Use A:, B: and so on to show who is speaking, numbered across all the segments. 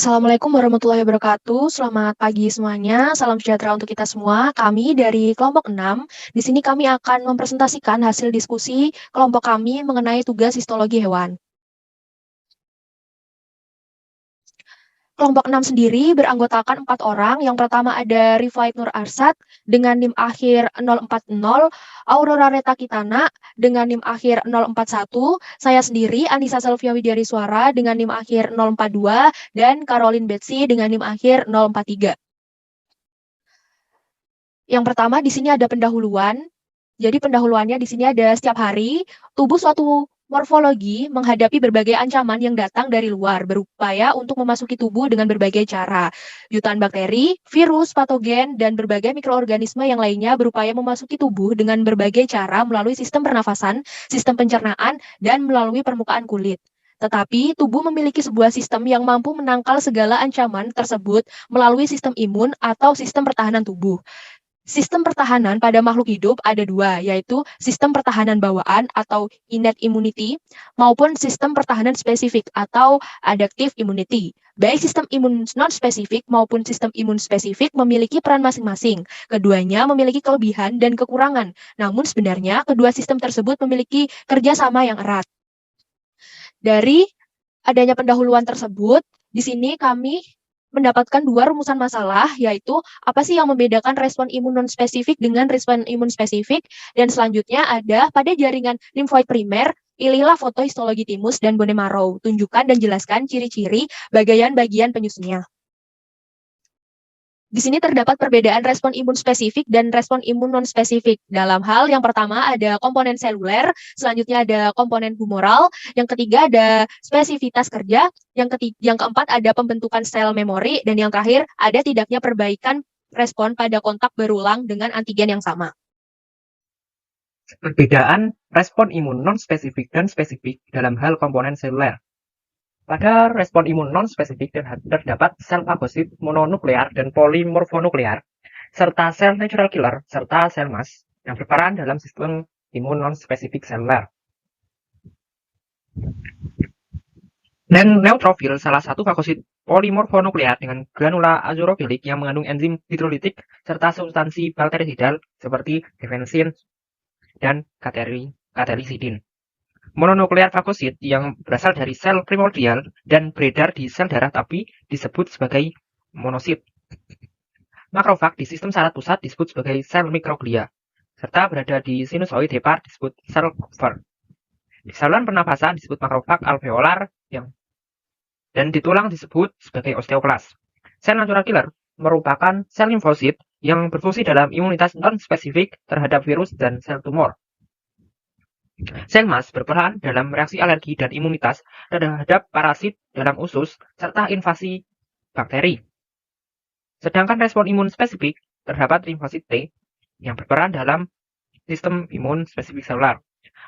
A: Assalamualaikum warahmatullahi wabarakatuh. Selamat pagi semuanya. Salam sejahtera untuk kita semua. Kami dari kelompok 6. Di sini kami akan mempresentasikan hasil diskusi kelompok kami mengenai tugas histologi hewan. Kelompok 6 sendiri beranggotakan 4 orang. Yang pertama ada Rifaid Nur Arsad dengan NIM akhir 040, Aurora Reta Kitana dengan NIM akhir 041, saya sendiri Anissa Selvia Widiariswara dengan NIM akhir 042, dan Caroline Betsy dengan NIM akhir 043. Yang pertama di sini ada pendahuluan. Jadi pendahuluannya di sini ada setiap hari tubuh suatu morfologi menghadapi berbagai ancaman yang datang dari luar, berupaya untuk memasuki tubuh dengan berbagai cara. Jutaan bakteri, virus, patogen, dan berbagai mikroorganisme yang lainnya berupaya memasuki tubuh dengan berbagai cara melalui sistem pernafasan, sistem pencernaan, dan melalui permukaan kulit. Tetapi tubuh memiliki sebuah sistem yang mampu menangkal segala ancaman tersebut melalui sistem imun atau sistem pertahanan tubuh. Sistem pertahanan pada makhluk hidup ada dua, yaitu sistem pertahanan bawaan atau innate immunity maupun sistem pertahanan spesifik atau adaptive immunity. Baik sistem imun non-spesifik maupun sistem imun spesifik memiliki peran masing-masing. Keduanya memiliki kelebihan dan kekurangan. Namun sebenarnya kedua sistem tersebut memiliki kerjasama yang erat. Dari adanya pendahuluan tersebut, di sini kami mendapatkan dua rumusan masalah, yaitu apa sih yang membedakan respon imun non-spesifik dengan respon imun spesifik, dan selanjutnya ada pada jaringan limfoid primer, pilihlah foto histologi timus dan bone marrow, tunjukkan dan jelaskan ciri-ciri bagian-bagian penyusunnya. Di sini terdapat perbedaan respon imun spesifik dan respon imun non-spesifik. Dalam hal yang pertama ada komponen seluler, selanjutnya ada komponen humoral, yang ketiga ada spesifitas kerja, yang keempat ada pembentukan sel memori, dan yang terakhir ada tidaknya perbaikan respon pada kontak berulang dengan antigen yang sama.
B: Perbedaan respon imun non-spesifik dan spesifik dalam hal komponen seluler. Pada respon imun non-spesifik terdapat sel fagosit mononuklear dan polimorfonuklear, serta sel natural killer, serta sel mass yang berperan dalam sistem imun non-spesifik seluler. Dan neutrofil, salah satu fagosit polimorfonuklear dengan granula azurofilik yang mengandung enzim hidrolitik serta substansi bakterisidal seperti defensin dan katerisidin. Mononuklear fagosit yang berasal dari sel primordial dan beredar di sel darah tapi disebut sebagai monosit. Makrofag di sistem saraf pusat disebut sebagai sel mikroglia, serta berada di sinusoid hepar disebut sel Kupffer. Di saluran pernapasan disebut makrofag alveolar dan di tulang disebut sebagai osteoklas. Sel natural killer merupakan sel limfosit yang berfungsi dalam imunitas non-spesifik terhadap virus dan sel tumor. Sel mass berperan dalam reaksi alergi dan imunitas terhadap parasit dalam usus serta invasi bakteri. Sedangkan respon imun spesifik terdapat limfosit T yang berperan dalam sistem imun spesifik seluler.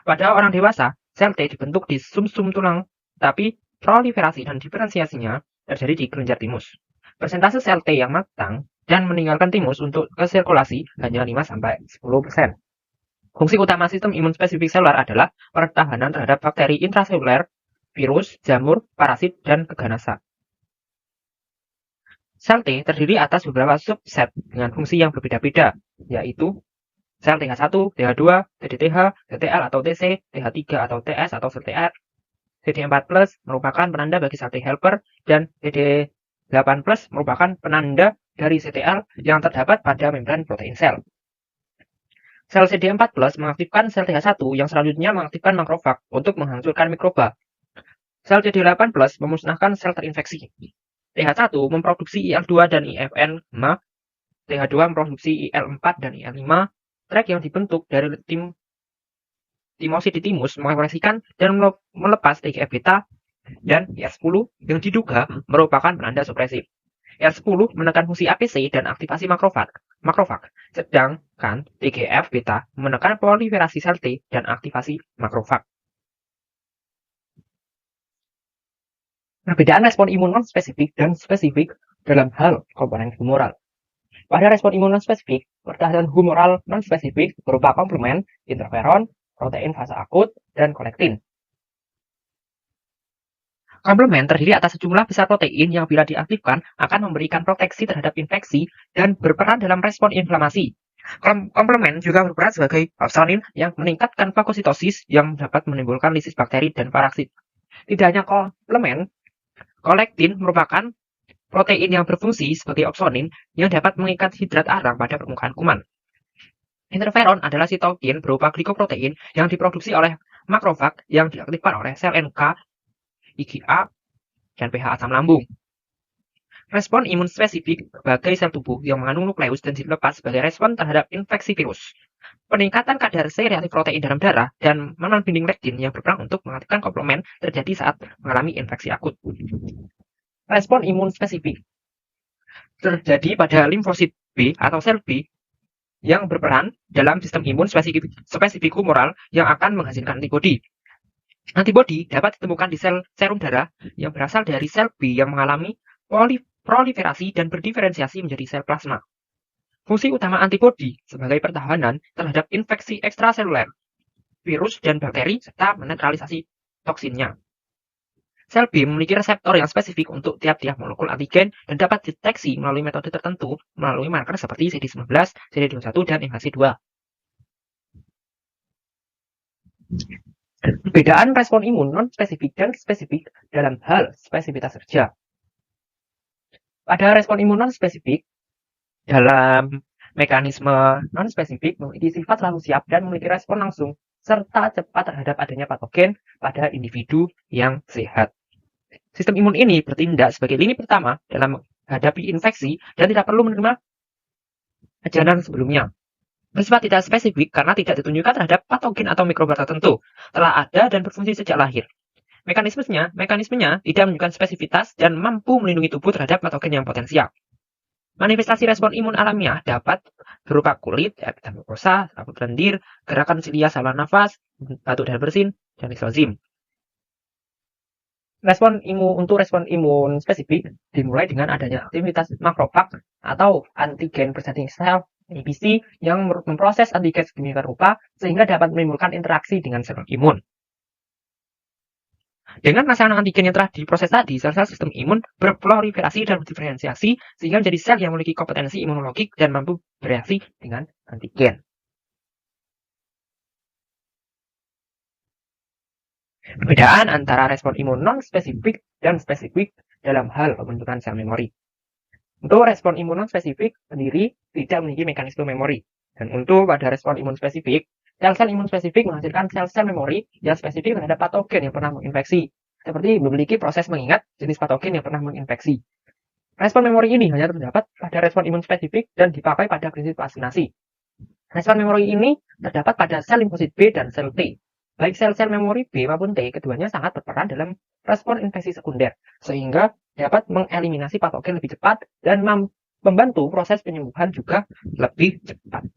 B: Pada orang dewasa, sel T dibentuk di sumsum tulang, tapi proliferasi dan diferensiasinya terjadi di kelenjar timus. Persentase sel T yang matang dan meninggalkan timus untuk kesirkulasi hanya 5-10%. Fungsi utama sistem imun spesifik seluler adalah pertahanan terhadap bakteri intraseluler, virus, jamur, parasit, dan keganasan. Sel T terdiri atas beberapa subset dengan fungsi yang berbeda-beda, yaitu sel TH1, TH2, TDTH, TTL atau TC, TH3 atau TS atau sel TR. CD4+ merupakan penanda bagi sel T helper, dan CD8+ merupakan penanda dari CTL yang terdapat pada membran protein sel. Sel CD4+ mengaktifkan sel TH1 yang selanjutnya mengaktifkan makrofag untuk menghancurkan mikroba. Sel CD8+ memusnahkan sel terinfeksi. TH1 memproduksi IL2 dan IFN, TH2 memproduksi IL4 dan IL5. Trek yang dibentuk dari timosit di timus mengekspresikan dan melepas TGF-beta dan IL-10 yang diduga merupakan penanda supresif. IL-10 menekan fungsi APC dan aktivasi makrofag, sedangkan TGF-beta menekan proliferasi sel T dan aktivasi makrofag. Perbedaan respon imun non-spesifik dan spesifik dalam hal komponen humoral. Pada respon imun non-spesifik, pertahanan humoral non-spesifik berupa komplement, interferon, protein fase akut, dan kolektin. Komplement terdiri atas sejumlah besar protein yang bila diaktifkan akan memberikan proteksi terhadap infeksi dan berperan dalam respon inflamasi. Komplement juga berperan sebagai opsonin yang meningkatkan fagositosis yang dapat menimbulkan lisis bakteri dan parasit. Tidak hanya komplement, kolektin merupakan protein yang berfungsi sebagai opsonin yang dapat mengikat hidrat arang pada permukaan kuman. Interferon adalah sitokin berupa glikoprotein yang diproduksi oleh makrofag yang diaktifkan oleh sel NK, IgA, dan pH asam lambung. Respon imun spesifik berbagai sel tubuh yang mengandung nukleus dan dilepas sebagai respon terhadap infeksi virus. Peningkatan kadar C-reaktif protein dalam darah dan non-binding lectin yang berperan untuk mengaktifkan komplement terjadi saat mengalami infeksi akut. Respon imun spesifik terjadi pada limfosit B atau sel B yang berperan dalam sistem imun spesifik humoral yang akan menghasilkan antibodi. Antibodi dapat ditemukan di sel serum darah yang berasal dari sel B yang mengalami proliferasi dan berdiferensiasi menjadi sel plasma. Fungsi utama antibodi sebagai pertahanan terhadap infeksi ekstraseluler, virus dan bakteri serta menetralisasi toksinnya. Sel B memiliki reseptor yang spesifik untuk tiap-tiap molekul antigen dan dapat dideteksi melalui metode tertentu melalui marker seperti CD19, CD21, dan MHC2. Perbedaan respon imun non-spesifik dan spesifik dalam hal spesifitas kerja. Pada respon imun non-spesifik, dalam mekanisme non-spesifik memiliki sifat selalu siap dan memiliki respon langsung serta cepat terhadap adanya patogen pada individu yang sehat. Sistem imun ini bertindak sebagai lini pertama dalam menghadapi infeksi dan tidak perlu menerima ajaran sebelumnya. Bersifat tidak spesifik karena tidak ditunjukkan terhadap patogen atau mikroba tertentu, telah ada dan berfungsi sejak lahir. Mekanismenya tidak menunjukkan spesifitas dan mampu melindungi tubuh terhadap patogen yang potensial. Manifestasi respon imun alamiah dapat berupa kulit, epitel mukosa, rambut lendir, gerakan silia saluran nafas, batuk dan bersin, dan eksozim. Respon imun spesifik dimulai dengan adanya aktivitas makrofag atau antigen presenting cell ABC yang memproses antigen sedemikian rupa sehingga dapat menimbulkan interaksi dengan sel imun. Dengan rangsangan antigen yang telah diproses tadi, sel-sel sistem imun berproliferasi dan berdiferensiasi sehingga menjadi sel yang memiliki kompetensi imunologik dan mampu bereaksi dengan antigen. Perbedaan antara respon imun non-spesifik dan spesifik dalam hal pembentukan sel memori. Untuk respon imun non-spesifik sendiri tidak memiliki mekanisme memori. Dan untuk pada respon imun spesifik, sel-sel imun spesifik menghasilkan sel-sel memori yang spesifik terhadap patogen yang pernah menginfeksi, seperti memiliki proses mengingat jenis patogen yang pernah menginfeksi. Respon memori ini hanya terdapat pada respon imun spesifik dan dipakai pada prinsip vaksinasi. Respon memori ini terdapat pada sel limfosit B dan sel T. Baik sel-sel memori B maupun T, keduanya sangat berperan dalam respon infeksi sekunder, sehingga dapat mengeliminasi patogen lebih cepat dan membantu proses penyembuhan juga lebih cepat.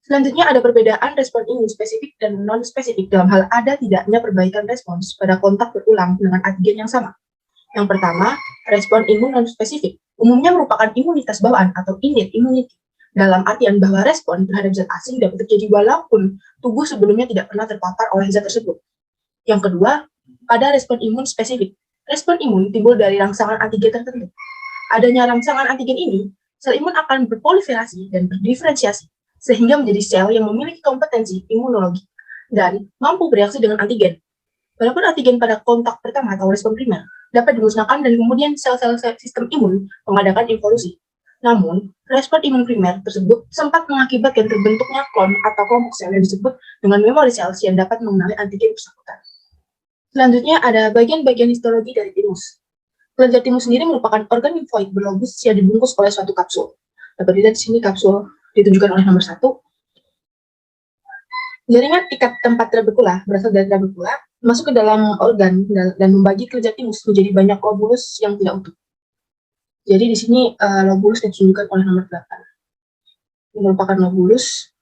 C: Selanjutnya ada perbedaan respon imun spesifik dan non-spesifik dalam hal ada tidaknya perbaikan respons pada kontak berulang dengan antigen yang sama. Yang pertama, respon imun non-spesifik umumnya merupakan imunitas bawaan atau innate immunity, dalam artian bahwa respon terhadap zat asing dapat terjadi walaupun tubuh sebelumnya tidak pernah terpapar oleh zat tersebut. Yang kedua, pada respon imun spesifik, respon imun timbul dari rangsangan antigen tertentu. Adanya rangsangan antigen ini, sel imun akan berproliferasi dan berdiferensiasi, sehingga menjadi sel yang memiliki kompetensi imunologi dan mampu bereaksi dengan antigen. Walaupun antigen pada kontak pertama atau respon primer dapat dimusnahkan dan kemudian sel-sel sistem imun mengadakan evolusi. Namun, respon imun primer tersebut sempat mengakibatkan terbentuknya klon atau kelompok sel yang disebut dengan memory cells yang dapat mengenali antigen bersangkutan. Selanjutnya ada bagian-bagian histologi dari timus. Kelenjar timus sendiri merupakan organ limfoid berlobus yang dibungkus oleh suatu kapsul. Dapat dilihat di sini kapsul ditunjukkan oleh nomor 1. Jaringan ikat tempat trabekula berasal dari trabekula masuk ke dalam organ dan membagi kelenjar timus menjadi banyak lobulus yang tidak utuh. Jadi di sini lobulus ditunjukkan oleh nomor 8. Ini merupakan lobulus.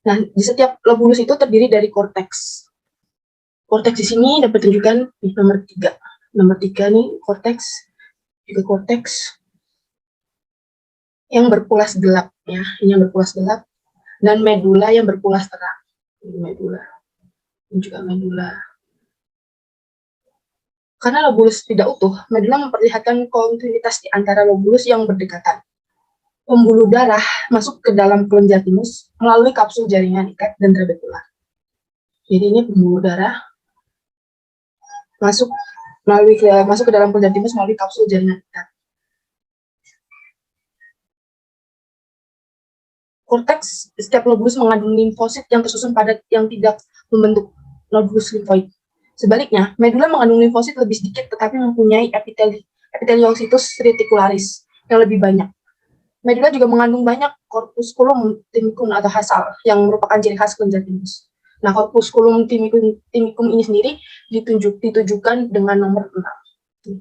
C: Nah, di setiap lobulus itu terdiri dari korteks. Korteks di sini dapat ditunjukkan di nomor 3. Nomor 3 nih korteks, juga korteks yang berpulas gelap ya, ini yang berpulas gelap, dan medula yang berpulas terang. Ini medula. Ini juga medula. Karena lobulus tidak utuh, medula memperlihatkan kontinuitas di antara lobulus yang berdekatan. Pembuluh darah masuk ke dalam kelenjar timus melalui kapsul jaringan ikat dan trabekula. Jadi ini pembuluh darah masuk ke dalam kelenjar timus melalui kapsul jaringan ikat. Korteks, setiap lobulus mengandung limfosit yang tersusun padat yang tidak membentuk nodulus limfoid. Sebaliknya, medula mengandung limfosit lebih sedikit tetapi mempunyai epiteliositus reticularis yang lebih banyak. Medula juga mengandung banyak corpusculum timicum atau hasal yang merupakan ciri khas kelenjar timus. Nah, corpusculum timicum ini sendiri ditujukan dengan nomor 6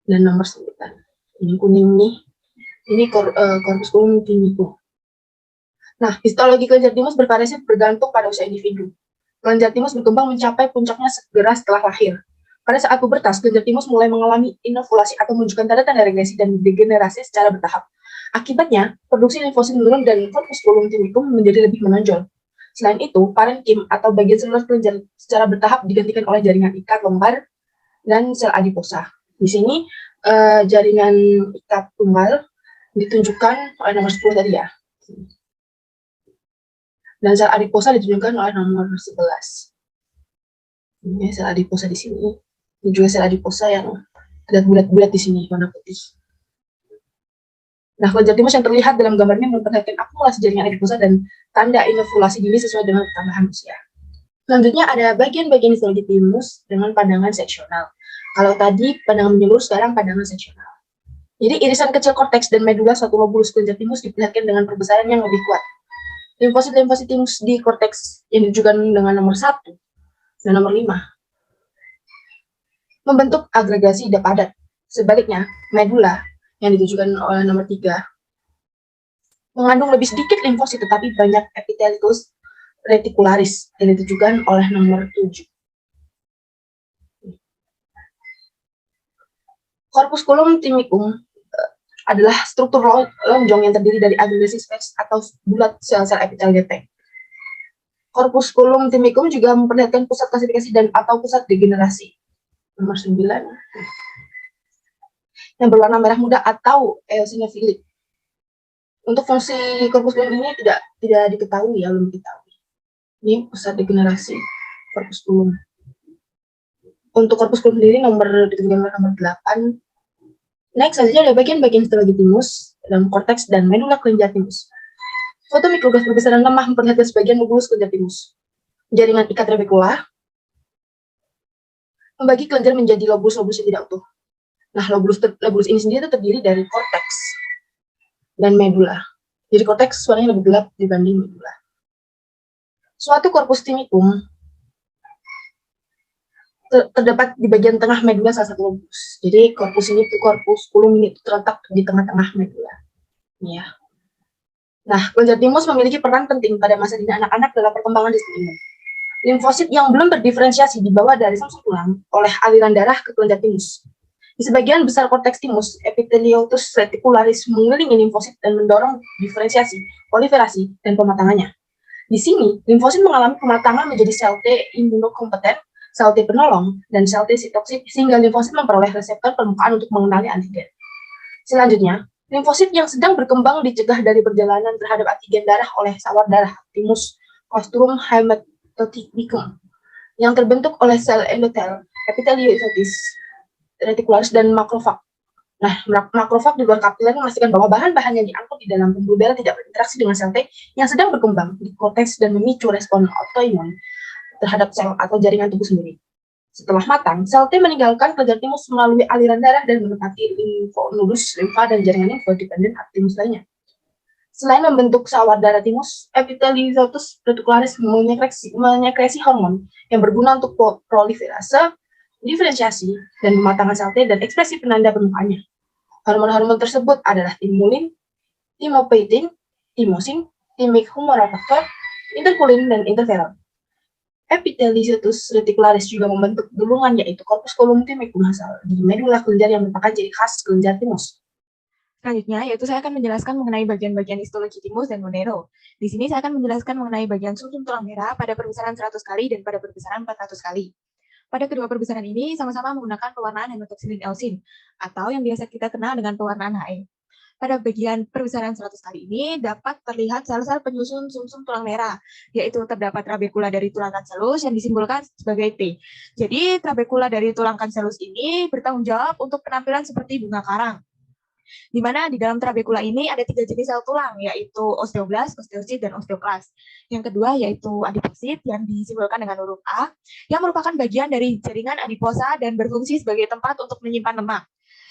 C: dan nomor 9. Ini kuning nih. Ini corpusculum timicum. Nah, histologi kelenjar timus bervariasi bergantung pada usia individu. Kelenjar timus berkembang mencapai puncaknya segera setelah lahir. Pada saat pubertas, kelenjar timus mulai mengalami inovulasi atau menunjukkan tanda-tanda regresi dan degenerasi secara bertahap. Akibatnya, produksi limfosit menurun dan corpusculum timicum menjadi lebih menonjol. Selain itu, parenkim atau bagian seluler kelenjar secara bertahap digantikan oleh jaringan ikat lumbar dan sel adiposa. Di sini jaringan ikat tunggal ditunjukkan oleh nomor 10 tadi ya. Dan sel adiposa ditunjukkan oleh nomor 11. Ini sel adiposa di sini. Ini juga sel adiposa yang ada bulat-bulat di sini, warna putih. Nah, kelenjar timus yang terlihat dalam gambar ini memperlihatkan akumulasi jaringan adiposa dan tanda inovulasi dini sesuai dengan pertambahan usia. Selanjutnya ada bagian-bagian histologi timus dengan pandangan seksional. Kalau tadi pandangan menyeluruh, sekarang pandangan seksional. Jadi irisan kecil korteks dan medula suatu lobulus kelenjar timus diperlihatkan dengan perbesaran yang lebih kuat. Limfosit timus di korteks yang ditujukan dengan nomor 1 dan nomor 5 membentuk agregasi tidak padat. Sebaliknya, medula yang ditujukan oleh nomor 3 mengandung lebih sedikit limfosit tetapi banyak epitelius reticularis yang ditujukan oleh nomor 7. Corpusculum timicum adalah struktur lonjong yang terdiri dari agregasi spes atau bulat sel-sel epitel gepeng. Corpusculum timicum juga memperlihatkan pusat klasifikasi dan atau pusat degenerasi. Nomor 9 yang berwarna merah muda atau eosinofilik. Untuk fungsi corpusculum ini tidak diketahui ya, belum diketahui. Ini pusat degenerasi corpusculum. Untuk corpusculum sendiri nomor 8. Next, selanjutnya ada bagian-bagian histologi timus dalam korteks dan medula kelenjar timus. Foto mikrograf perbesaran lemah memperlihatkan sebagian lobulus kelenjar timus. Jaringan ikat trabekula membagi kelenjar menjadi lobulus-lobulus yang tidak utuh. Nah, lobulus ini sendiri itu terdiri dari korteks dan medula. Jadi korteks warnanya lebih gelap dibanding medula. Suatu korpus timicum terdapat di bagian tengah medula salah satu lobulus. Jadi corpusculum ini terletak di tengah-tengah medula. Ya. Nah, kelenjar timus memiliki peran penting pada masa dini anak-anak dalam perkembangan sistem imun. Limfosit yang belum terdiferensiasi dibawa dari sumsum tulang oleh aliran darah ke kelenjar timus. Di sebagian besar korteks timus, epitheliotus reticularis mengelilingi limfosit dan mendorong diferensiasi, proliferasi, dan pematangannya. Di sini, limfosit mengalami pematangan menjadi sel T imunokompeten, sel T penolong, dan sel T sitoksik sehingga limfosit memperoleh reseptor permukaan untuk mengenali antigen. Selanjutnya, limfosit yang sedang berkembang dicegah dari perjalanan terhadap antigen darah oleh sawar darah timus Clostridium hematotypicum yang terbentuk oleh sel endotel, epitheliocytes reticularis dan makrofag. Nah, makrofag di luar kapiler memastikan bahwa bahan-bahan yang diangkut di dalam pembuluh darah tidak berinteraksi dengan sel T yang sedang berkembang di korteks dan memicu respon autoimun terhadap sel atau jaringan tubuh sendiri. Setelah matang, sel T meninggalkan kelenjar timus melalui aliran darah dan menempati limfonodus, limfa, dan jaringan limfodependen timus lainnya. Selain membentuk sawar darah timus, epitheliocytes reticularis menyekresi hormon yang berguna untuk proliferase, diferensiasi, dan pematangan sel T dan ekspresi penanda permukaannya. Hormon-hormon tersebut adalah timulin, timopaitin, timosin, timic humoral factor, interkulin, dan interferon. Epitheliocytes reticularis juga membentuk gulungan yaitu corpusculum timicum hasal di medula kelenjar yang merupakan ciri khas kelenjar timus.
A: Selanjutnya, yaitu saya akan menjelaskan mengenai bagian-bagian histologi timus dan monero. Di sini saya akan menjelaskan mengenai bagian sumsum tulang merah pada perbesaran 100 kali dan pada perbesaran 400 kali.
C: Pada kedua perbesaran ini sama-sama menggunakan pewarnaan hematoxylin Elsin atau yang biasa kita kenal dengan pewarnaan HE. Pada bagian perbesaran 100 kali ini dapat terlihat sel-sel penyusun sumsum tulang merah, yaitu terdapat trabekula dari tulang cancellus yang disimbolkan sebagai T. Jadi trabekula dari tulang cancellus ini bertanggung jawab untuk penampilan seperti bunga karang. Di mana di dalam trabekula ini ada 3 jenis sel tulang, yaitu osteoblast, osteosit, dan osteoklas. Yang kedua yaitu adiposit yang disimbolkan dengan huruf A, yang merupakan bagian dari jaringan adiposa dan berfungsi sebagai tempat untuk menyimpan lemak.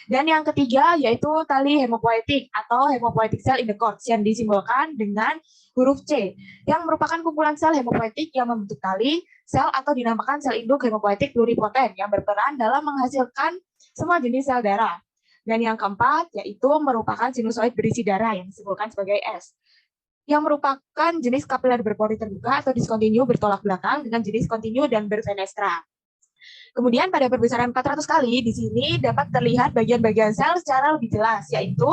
C: Dan yang ketiga yaitu tali hemopoietik atau hemopoietic cell in the cords yang disimbolkan dengan huruf C, yang merupakan kumpulan sel hemopoietik yang membentuk tali sel atau dinamakan sel induk hemopoietik pluripoten yang berperan dalam menghasilkan semua jenis sel darah. Dan yang keempat yaitu merupakan sinusoid berisi darah yang disimbolkan sebagai S, yang merupakan jenis kapiler berpori terbuka atau diskontinu bertolak belakang dengan jenis kontinu dan berfenestra. Kemudian pada perbesaran 400 kali, di sini dapat terlihat bagian-bagian sel secara lebih jelas, yaitu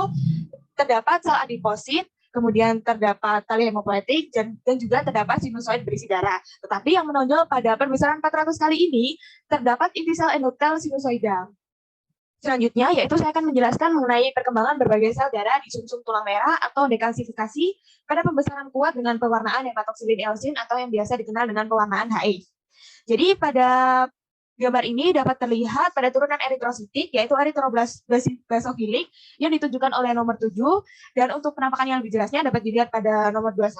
C: terdapat sel adiposit, kemudian terdapat tali hemopoietik, dan juga terdapat sinusoid berisi darah. Tetapi yang menonjol pada perbesaran 400 kali ini, terdapat inti sel endotel sinusoidal. Selanjutnya, yaitu saya akan menjelaskan mengenai perkembangan berbagai sel darah di sumsum tulang merah atau dekalsifikasi pada pembesaran kuat dengan pewarnaan hematoxylin Elsin atau yang biasa dikenal dengan pewarnaan HE. Jadi pada gambar ini dapat terlihat pada turunan eritrositik, yaitu eritroblast basofilik yang ditunjukkan oleh nomor 7, dan untuk penampakan yang lebih jelasnya dapat dilihat pada nomor 21,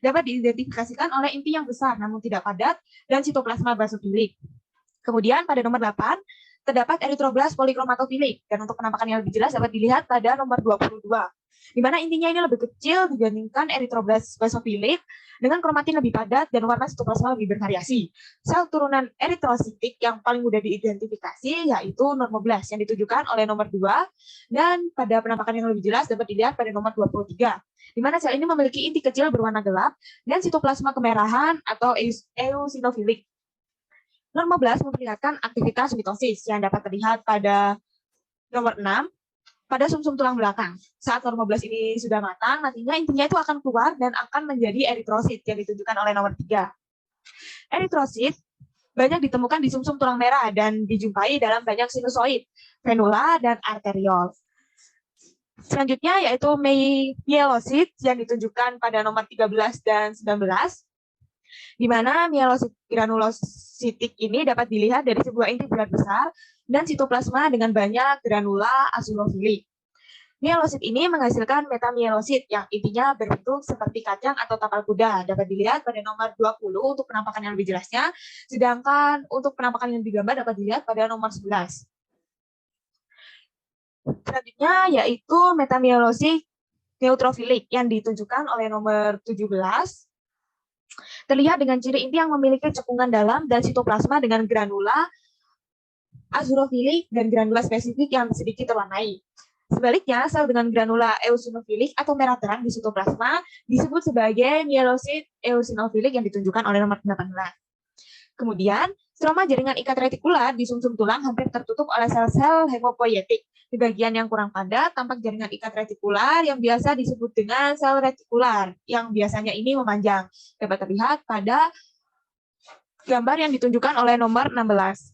C: dapat diidentifikasikan oleh inti yang besar namun tidak padat dan sitoplasma basofilik. Kemudian pada nomor 8, terdapat eritroblast polikromatofilik, dan untuk penampakan yang lebih jelas dapat dilihat pada nomor 22, di mana intinya ini lebih kecil dibandingkan eritroblast basofilik dengan kromatin lebih padat dan warna sitoplasma lebih bervariasi. Sel turunan eritrositik yang paling mudah diidentifikasi yaitu normoblast yang ditunjukkan oleh nomor 2, dan pada penampakan yang lebih jelas dapat dilihat pada nomor 23, di mana sel ini memiliki inti kecil berwarna gelap dan sitoplasma kemerahan atau eosinofilik. Normoblast memperlihatkan aktivitas mitosis yang dapat terlihat pada nomor 6, pada sumsum tulang belakang. Saat normoblast ini sudah matang, nantinya intinya itu akan keluar dan akan menjadi eritrosit yang ditunjukkan oleh nomor 3. Eritrosit banyak ditemukan di sumsum tulang merah dan dijumpai dalam banyak sinusoid, venula, dan arteriol. Selanjutnya yaitu mielosit yang ditunjukkan pada nomor 13 dan 19, di mana mielosit granulositik ini dapat dilihat dari sebuah inti bulat besar dan sitoplasma dengan banyak granula azulofilik. Mielosit ini menghasilkan metamielosit yang intinya berbentuk seperti kacang atau tapal kuda. Dapat dilihat pada nomor 20 untuk penampakan yang lebih jelasnya, sedangkan untuk penampakan yang lebih gambar dapat dilihat pada nomor 11. Selanjutnya yaitu metamielosit neutrofilik yang ditunjukkan oleh nomor 17. Terlihat dengan ciri inti yang memiliki cekungan dalam dan sitoplasma dengan granula azurofilik dan granula spesifik yang sedikit terwarnai. Sebaliknya, sel dengan granula eosinofilik atau merah terang di sitoplasma disebut sebagai mielosit eosinofilik yang ditunjukkan oleh nomor 18. Kemudian, stroma jaringan ikat retikular di sumsum tulang hampir tertutup oleh sel-sel hemopoietik. Di bagian yang kurang padat, tampak jaringan ikat retikular yang biasa disebut dengan sel retikular, yang biasanya ini memanjang. Dapat terlihat pada gambar yang ditunjukkan oleh nomor 16.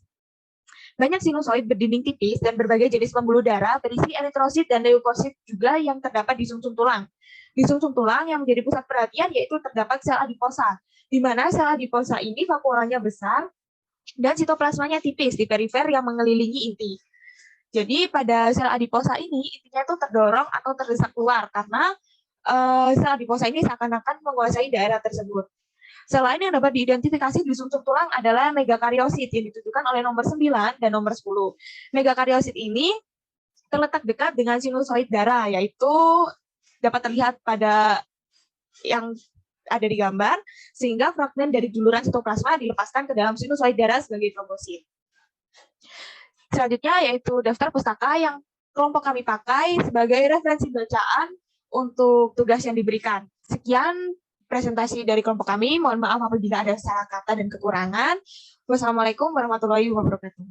C: Banyak sinusoid berdinding tipis dan berbagai jenis pembuluh darah berisi eritrosit dan leukosit juga yang terdapat di sumsum tulang. Di sumsum tulang yang menjadi pusat perhatian yaitu terdapat sel adiposa, di mana sel adiposa ini vakuolanya besar dan sitoplasmanya tipis di perifer yang mengelilingi inti. Jadi pada sel adiposa ini intinya itu terdorong atau terdesak keluar karena sel adiposa ini seakan-akan menguasai daerah tersebut. Sel lain yang dapat diidentifikasi di sumsum tulang adalah megakariosit yang ditunjukkan oleh nomor 9 dan nomor 10. Megakariosit ini terletak dekat dengan sinusoid darah, yaitu dapat terlihat pada yang ada di gambar, sehingga fragmen dari juluran sitoplasma dilepaskan ke dalam sinusoid darah sebagai trombosit. Selanjutnya yaitu daftar pustaka yang kelompok kami pakai sebagai referensi bacaan untuk tugas yang diberikan. Sekian presentasi dari kelompok kami. Mohon maaf apabila ada salah kata dan kekurangan. Wassalamualaikum warahmatullahi wabarakatuh.